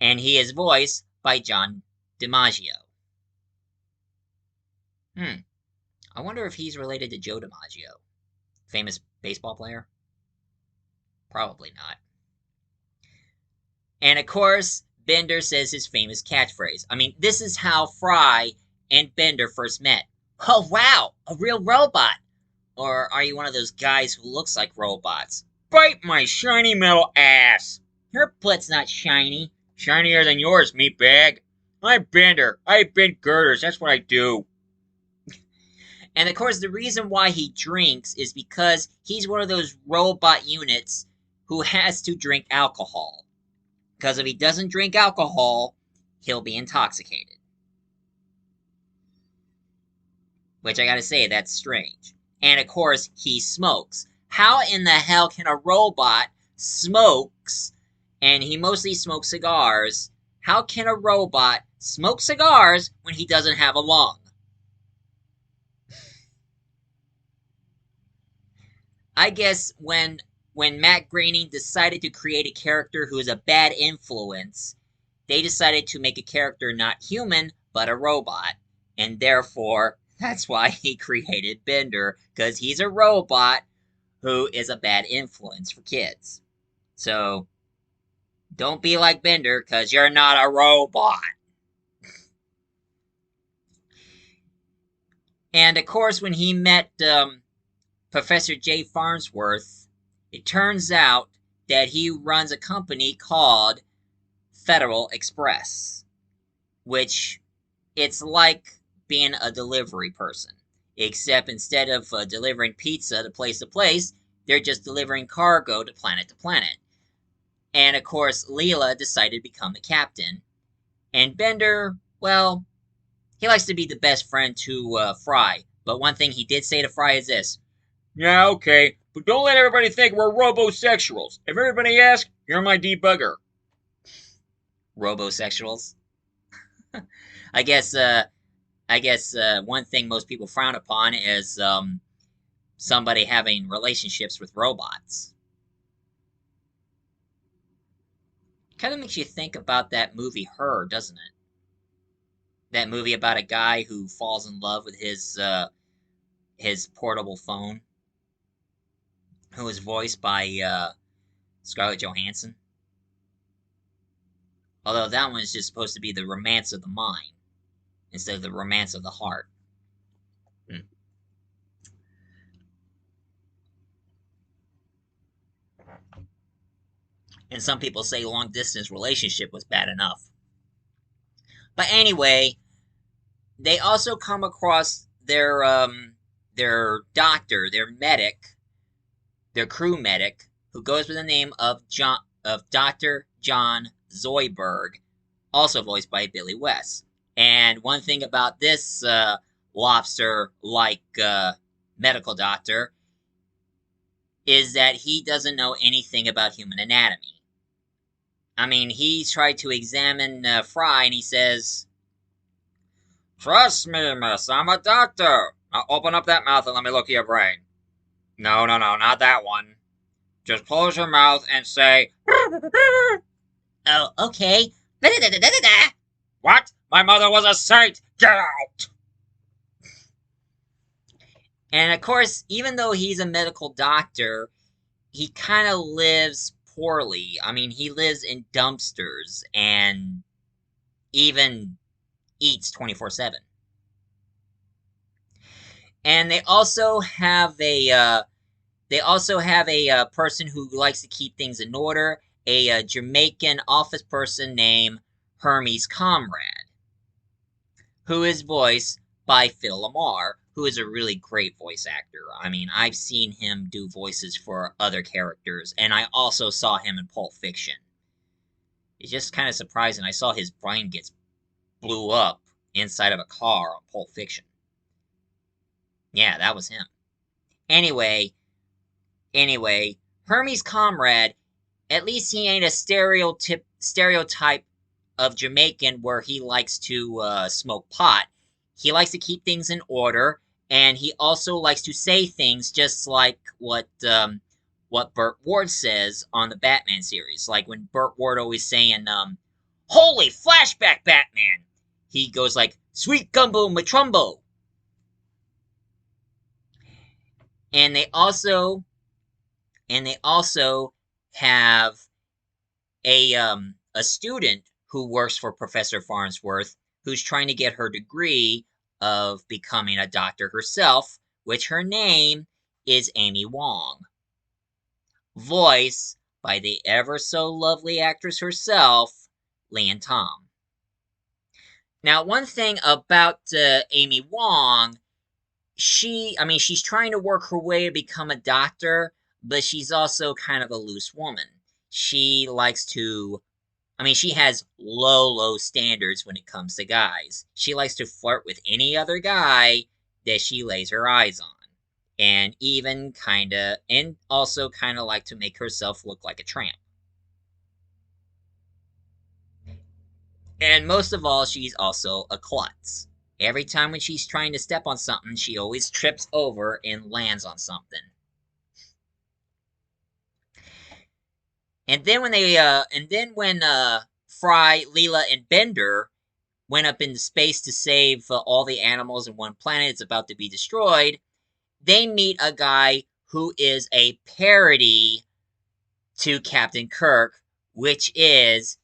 And he is voiced by John DiMaggio. I wonder if he's related to Joe DiMaggio, famous baseball player. Probably not. And of course, Bender says his famous catchphrase. I mean, this is how Fry and Bender first met. Oh, wow, a real robot. Or are you one of those guys who looks like robots? Bite my shiny metal ass. Your butt's not shiny. Shinier than yours, meatbag. I'm Bender. I bend girders. That's what I do. And of course, the reason why he drinks is because he's one of those robot units who has to drink alcohol. Because if he doesn't drink alcohol, he'll be intoxicated. Which I gotta say, that's strange. And of course, he smokes. How in the hell can a robot smokes, and he mostly smokes cigars, how can a robot smoke cigars when he doesn't have a lung? I guess when Matt Groening decided to create a character who is a bad influence, they decided to make a character not human, but a robot. And therefore, that's why he created Bender, because he's a robot who is a bad influence for kids. So, don't be like Bender, because you're not a robot. And of course, when he met Professor J. Farnsworth, it turns out that he runs a company called Federal Express, which it's like being a delivery person, except instead of delivering pizza to place, they're just delivering cargo to planet. And of course, Leela decided to become the captain. And Bender, well, he likes to be the best friend to Fry. But one thing he did say to Fry is this: "Yeah, okay, but don't let everybody think we're robosexuals. If everybody asks, you're my debugger." Robosexuals? I guess one thing most people frown upon is somebody having relationships with robots. Kind of makes you think about that movie Her, doesn't it? That movie about a guy who falls in love with his portable phone, who was voiced by Scarlett Johansson. Although that one is just supposed to be the romance of the mind instead of the romance of the heart. And some people say long distance relationship was bad enough. But anyway, they also come across their doctor, their medic, their crew medic, who goes by the name of Dr. John Zoidberg, also voiced by Billy West. And one thing about this lobster-like medical doctor is that he doesn't know anything about human anatomy. I mean, he tried to examine Fry, and he says, "Trust me, miss, I'm a doctor. Now open up that mouth and let me look at your brain." "No, not that one. Just close your mouth and say..." "Oh, okay." "What? My mother was a saint! Get out!" And of course, even though he's a medical doctor, he kind of lives poorly. I mean, he lives in dumpsters and even eats 24/7. And they also have a person who likes to keep things in order, a Jamaican office person named Hermes Comrade, who is voiced by Phil LaMarr, who is a really great voice actor. I mean, I've seen him do voices for other characters, and I also saw him in Pulp Fiction. It's just kind of surprising. I saw his brain gets blew up inside of a car on Pulp Fiction. Yeah, that was him. Anyway, Hermes Comrade, at least he ain't a stereotype of Jamaican where he likes to smoke pot. He likes to keep things in order, and he also likes to say things just like what Burt Ward says on the Batman series. Like when Burt Ward always saying, Holy flashback, Batman! He goes like, Sweet Gumbo Matrumbo! And they also have a student who works for Professor Farnsworth who's trying to get her degree of becoming a doctor herself, which her name is Amy Wong, voiced by the ever so lovely actress herself, Lian Tom. Now, one thing about Amy Wong, she's trying to work her way to become a doctor, but she's also kind of a loose woman. She likes to, she has low standards when it comes to guys. She likes to flirt with any other guy that she lays her eyes on. And also kind of like to make herself look like a tramp. And most of all, she's also a klutz. Every time when she's trying to step on something, she always trips over and lands on something. And then when Fry, Leela, and Bender went up into space to save all the animals in one planet that's about to be destroyed, they meet a guy who is a parody to Captain Kirk, which is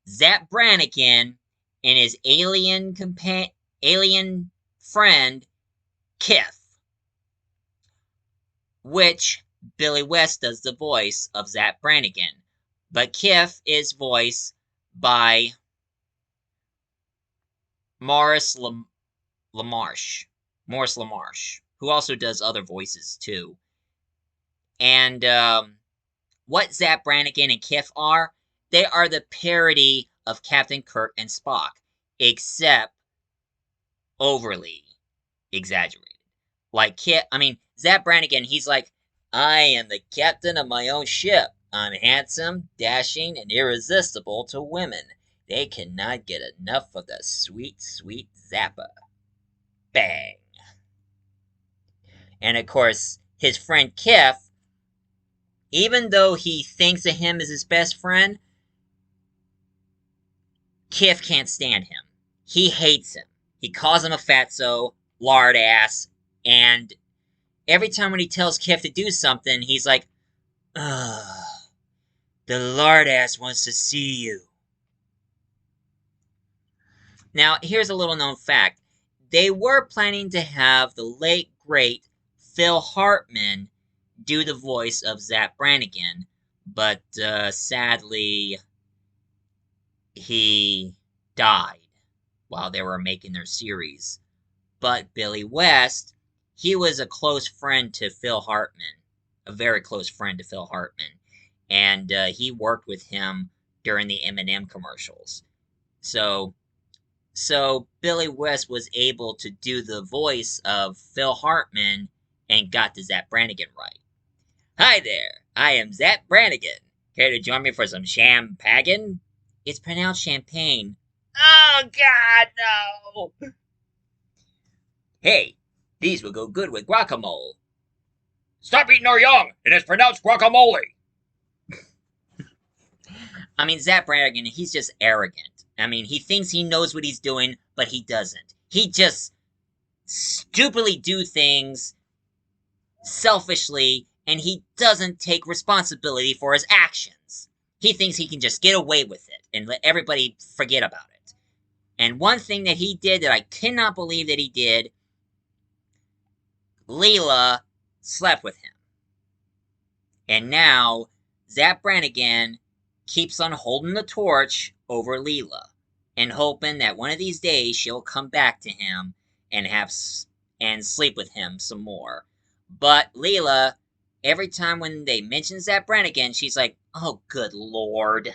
Zapp Branigan and his alien friend, Kif, which Billy West does the voice of Zapp Branigan. But Kif is voiced by Maurice LaMarche, who also does other voices too. And what Zapp Branigan and Kif are, they are the parody of Captain Kirk and Spock, except overly exaggerated. Like Zapp Branigan, he's like, I am the captain of my own ship. I'm handsome, dashing, and irresistible to women. They cannot get enough of the sweet, sweet Zappa. Bang. And of course, his friend Kif, even though he thinks of him as his best friend, Kif can't stand him. He hates him. He calls him a fatso, lard ass, and every time when he tells Kif to do something, he's like, ugh, the lard ass wants to see you. Now, here's a little known fact. They were planning to have the late, great Phil Hartman do the voice of Zapp Branigan, but sadly, he died while they were making their series. But Billy West, he was a close friend to Phil Hartman, a very close friend to Phil Hartman, and he worked with him during the M&M commercials. So Billy West was able to do the voice of Phil Hartman and got the Zapp Branigan right. Hi there, I am Zapp Branigan. Care to join me for some champagne? It's pronounced champagne. Oh, God, no! Hey, these will go good with guacamole. Stop eating our young! It is pronounced guacamole! Zapp Branigan, he's just arrogant. He thinks he knows what he's doing, but he doesn't. He just stupidly do things selfishly, and he doesn't take responsibility for his actions. He thinks he can just get away with it and let everybody forget about it. And one thing that he did that I cannot believe that he did, Leela slept with him. And now, Zapp Branigan keeps on holding the torch over Leela and hoping that one of these days she'll come back to him and sleep with him some more. But Leela, every time when they mention Zapp Branigan, she's like, oh, good lord.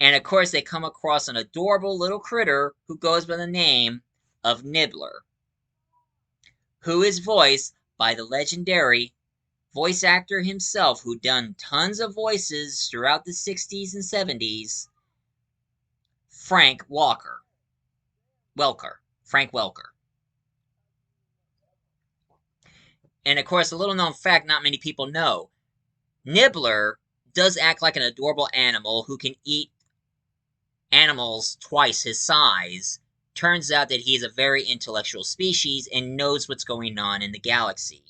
And of course, they come across an adorable little critter who goes by the name of Nibbler, who is voiced by the legendary voice actor himself who done tons of voices throughout the 60s and 70s, Frank Welker. Frank Welker. And of course, a little known fact not many people know. Nibbler does act like an adorable animal who can eat animals twice his size. Turns out that he's a very intellectual species and knows what's going on in the galaxy.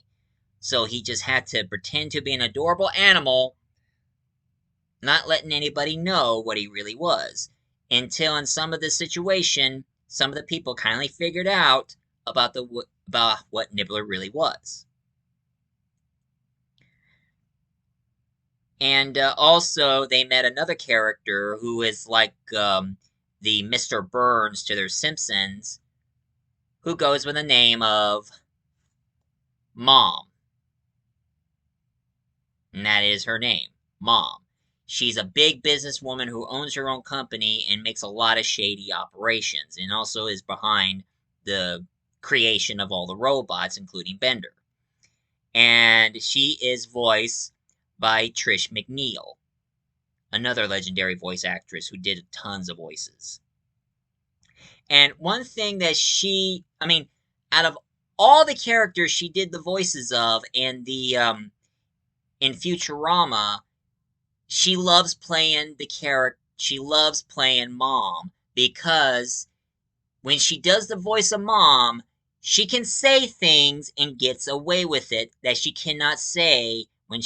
So he just had to pretend to be an adorable animal, not letting anybody know what he really was. Until in some of the situation, some of the people kindly figured out about what Nibbler really was. And also, they met another character who is like the Mr. Burns to their Simpsons, who goes with the name of Mom. And that is her name, Mom. She's a big businesswoman who owns her own company and makes a lot of shady operations, and also is behind the creation of all the robots, including Bender. And she is voiced by Trish McNeil, another legendary voice actress who did tons of voices. And one thing that out of all the characters she did the voices of in Futurama, she loves playing the character. She loves playing Mom because when she does the voice of Mom, she can say things and gets away with it that she cannot say in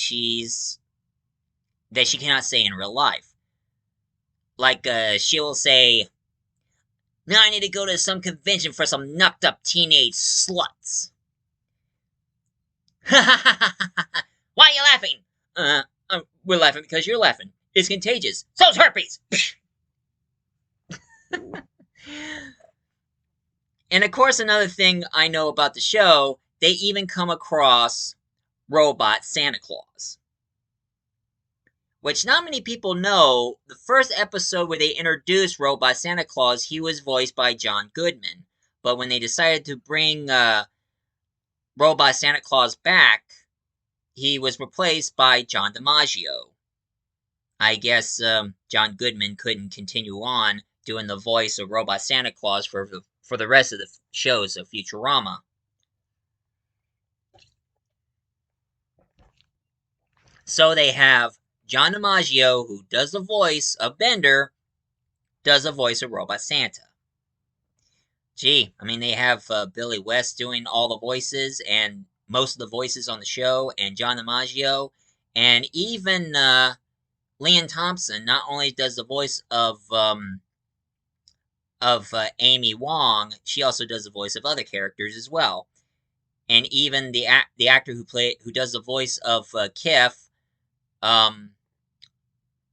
real life. Like she will say, "Now I need to go to some convention for some knocked up teenage sluts." Why are you laughing? We're laughing because you're laughing. It's contagious. So's herpes. And of course, another thing I know about the show, they even come across Robot Santa Claus. Which not many people know, the first episode where they introduced Robot Santa Claus, he was voiced by John Goodman. But when they decided to bring Robot Santa Claus back, he was replaced by John DiMaggio. I guess John Goodman couldn't continue on doing the voice of Robot Santa Claus for the rest of the shows of Futurama. So they have John DiMaggio, who does the voice of Bender, does the voice of Robot Santa. Gee, they have Billy West doing all the voices and most of the voices on the show, and John DiMaggio, and even Leanne Thompson not only does the voice of Amy Wong, she also does the voice of other characters as well. And even the actor who does the voice of Kif,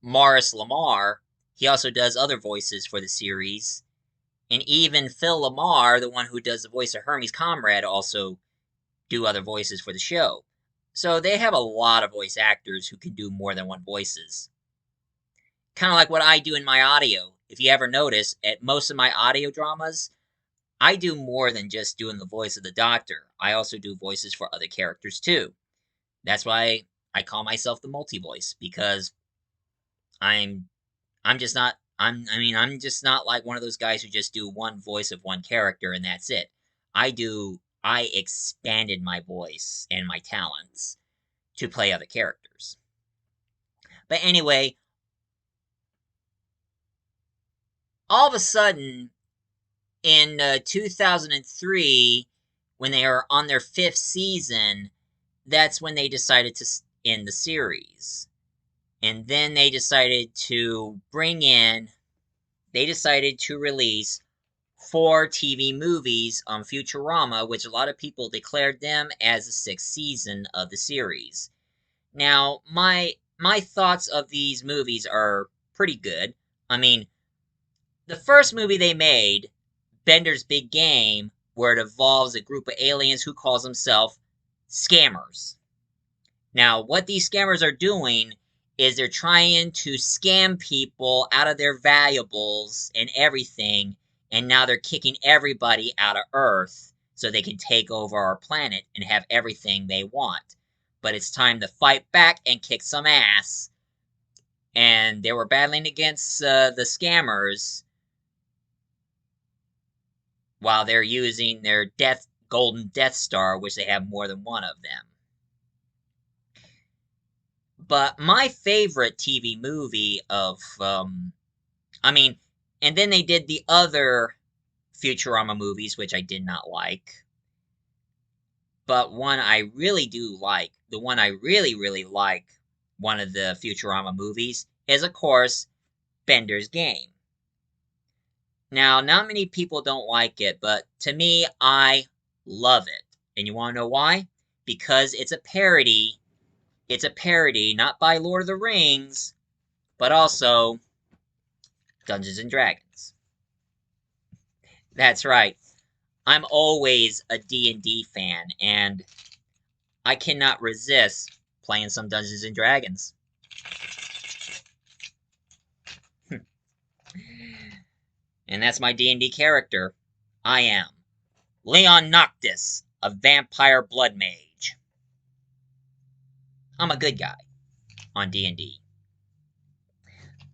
Morris Lamar, he also does other voices for the series. And even Phil Lamar, the one who does the voice of Hermes Comrade, also do other voices for the show. So they have a lot of voice actors who can do more than one voices. Kind of like what I do in my audio. If you ever notice, at most of my audio dramas, I do more than just doing the voice of the Doctor. I also do voices for other characters too. That's why I call myself the multi-voice, because I'm just not like one of those guys who just do one voice of one character and that's it. I expanded my voice and my talents to play other characters. But anyway, all of a sudden, in 2003, when they are on their 5th season, that's when they decided to end the series. And then they decided to release 4 TV movies on Futurama, which a lot of people declared them as the 6th season of the series. Now, my thoughts of these movies are pretty good. The first movie they made, Bender's Big Game, where it involves a group of aliens who calls themselves scammers. Now, what these scammers are doing is they're trying to scam people out of their valuables and everything, and now they're kicking everybody out of Earth so they can take over our planet and have everything they want. But it's time to fight back and kick some ass. And they were battling against the scammers while they're using their golden Death Star, which they have more than one of them. But my favorite TV movie of, I mean, and then they did the other Futurama movies, which I did not like. But one I really do like, the one I really, really like, one of the Futurama movies, is of course Bender's Game. Now, not many people don't like it, but to me, I love it. And you want to know why? Because it's a parody. It's a parody, not by Lord of the Rings, but also Dungeons and Dragons. That's right. I'm always a D&D fan, and I cannot resist playing some Dungeons and Dragons. And that's my D&D character. I am Leon Noctis, a vampire blood mage. I'm a good guy on D&D.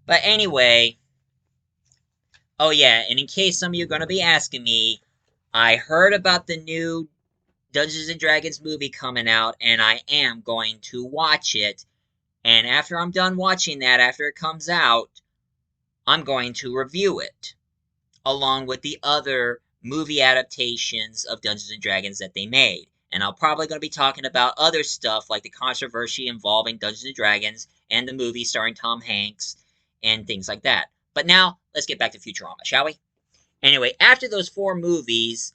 But anyway, oh yeah, and in case some of you are going to be asking me, I heard about the new Dungeons and Dragons movie coming out, and I am going to watch it. And after I'm done watching that, after it comes out, I'm going to review it, along with the other movie adaptations of Dungeons and Dragons that they made. And I'm probably going to be talking about other stuff like the controversy involving Dungeons and Dragons and the movie starring Tom Hanks and things like that. But now, let's get back to Futurama, shall we? Anyway, after those 4 movies,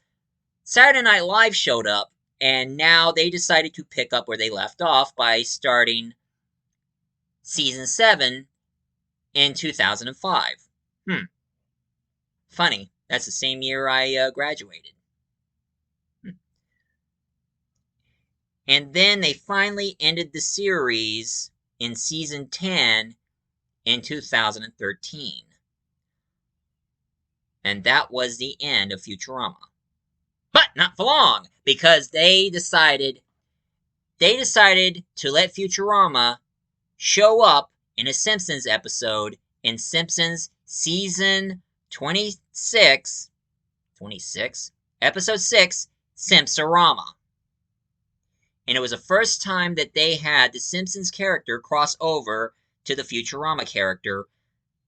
Saturday Night Live showed up, and now they decided to pick up where they left off by starting season 7 in 2005. Funny, that's the same year I graduated. And then they finally ended the series in season 10 in 2013. And that was the end of Futurama. But not for long, because they decided to let Futurama show up in a Simpsons episode in Simpsons season 26, episode 6, Simpsorama. And it was the first time that they had the Simpsons character cross over to the Futurama character,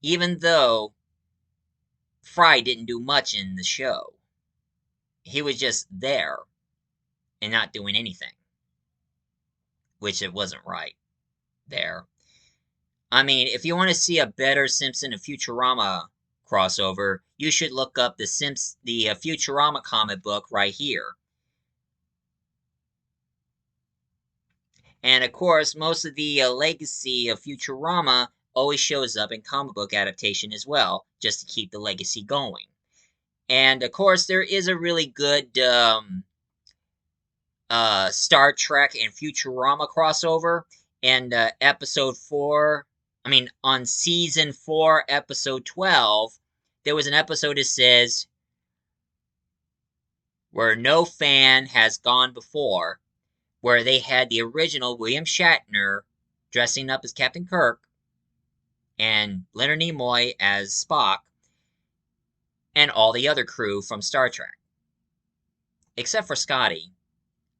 even though Fry didn't do much in the show. He was just there and not doing anything, which it wasn't right there. I mean, if you want to see a better Simpson and Futurama crossover, you should look up the Futurama comic book right here. And of course, most of the legacy of Futurama always shows up in comic book adaptation as well, just to keep the legacy going. And of course, there is a really good Star Trek and Futurama crossover. And episode 4, on season 4, episode 12, there was an episode that says, "Where no fan has gone before," where they had the original William Shatner dressing up as Captain Kirk, and Leonard Nimoy as Spock, and all the other crew from Star Trek. Except for Scotty.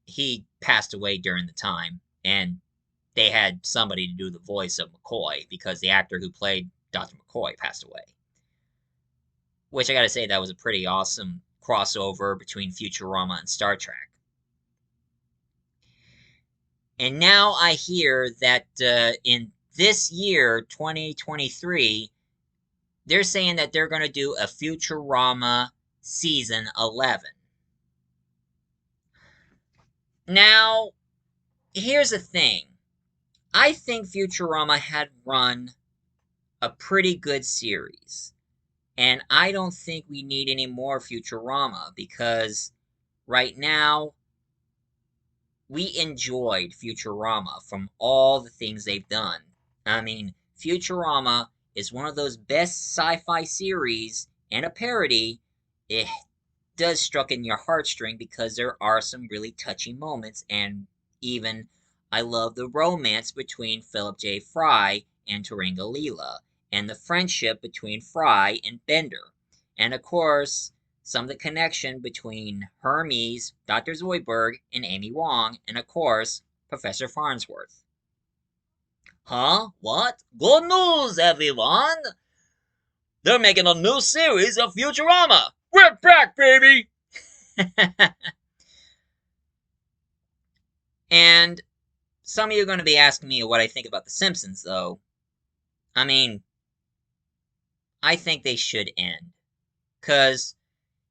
He passed away during the time, and they had somebody to do the voice of McCoy, because the actor who played Dr. McCoy passed away. Which I gotta say, that was a pretty awesome crossover between Futurama and Star Trek. And now I hear that in this year, 2023, they're saying that they're going to do a Futurama season 11. Now, here's the thing. I think Futurama had run a pretty good series. And I don't think we need any more Futurama, because right now, we enjoyed Futurama from all the things they've done. I mean, Futurama is one of those best sci-fi series, and a parody. It does struck in your heartstring because there are some really touching moments, and even I love the romance between Philip J. Fry and Taringa Leela, and the friendship between Fry and Bender, and of course, some of the connection between Hermes, Dr. Zoidberg, and Amy Wong, and of course, Professor Farnsworth. Huh? What? Good news, everyone! They're making a new series of Futurama! We're back, baby! And some of you are going to be asking me what I think about The Simpsons, though. I mean, I think they should end. Because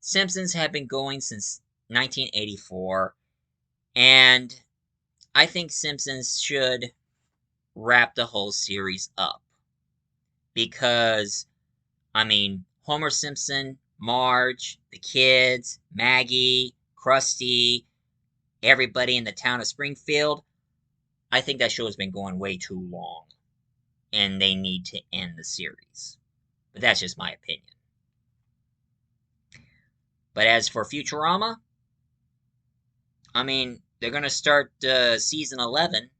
Simpsons have been going since 1984, and I think Simpsons should wrap the whole series up. Because, I mean, Homer Simpson, Marge, the kids, Maggie, Krusty, everybody in the town of Springfield, I think that show has been going way too long. And they need to end the series. But that's just my opinion. But as for Futurama, I mean, they're going to start season 11,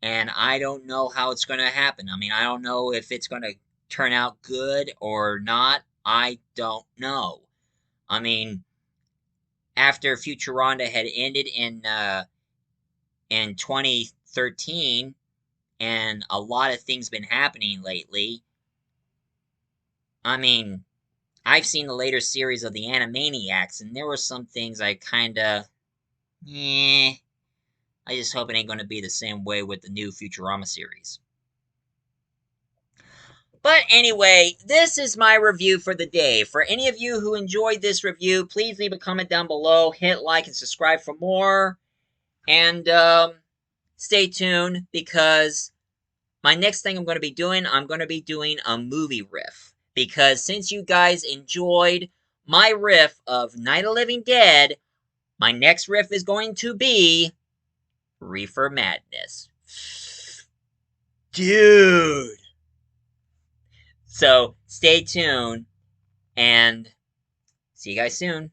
and I don't know how it's going to happen. I mean, I don't know if it's going to turn out good or not. I don't know. I mean, after Futurama had ended in 2013, and a lot of things been happening lately. I mean, I've seen the later series of the Animaniacs, and there were some things I kinda, I just hope it ain't gonna be the same way with the new Futurama series. But anyway, this is my review for the day. For any of you who enjoyed this review, please leave a comment down below, hit like and subscribe for more, and stay tuned because my next thing I'm going to be doing a movie riff. Because since you guys enjoyed my riff of Night of the Living Dead, my next riff is going to be Reefer Madness. Dude! So, stay tuned, and see you guys soon.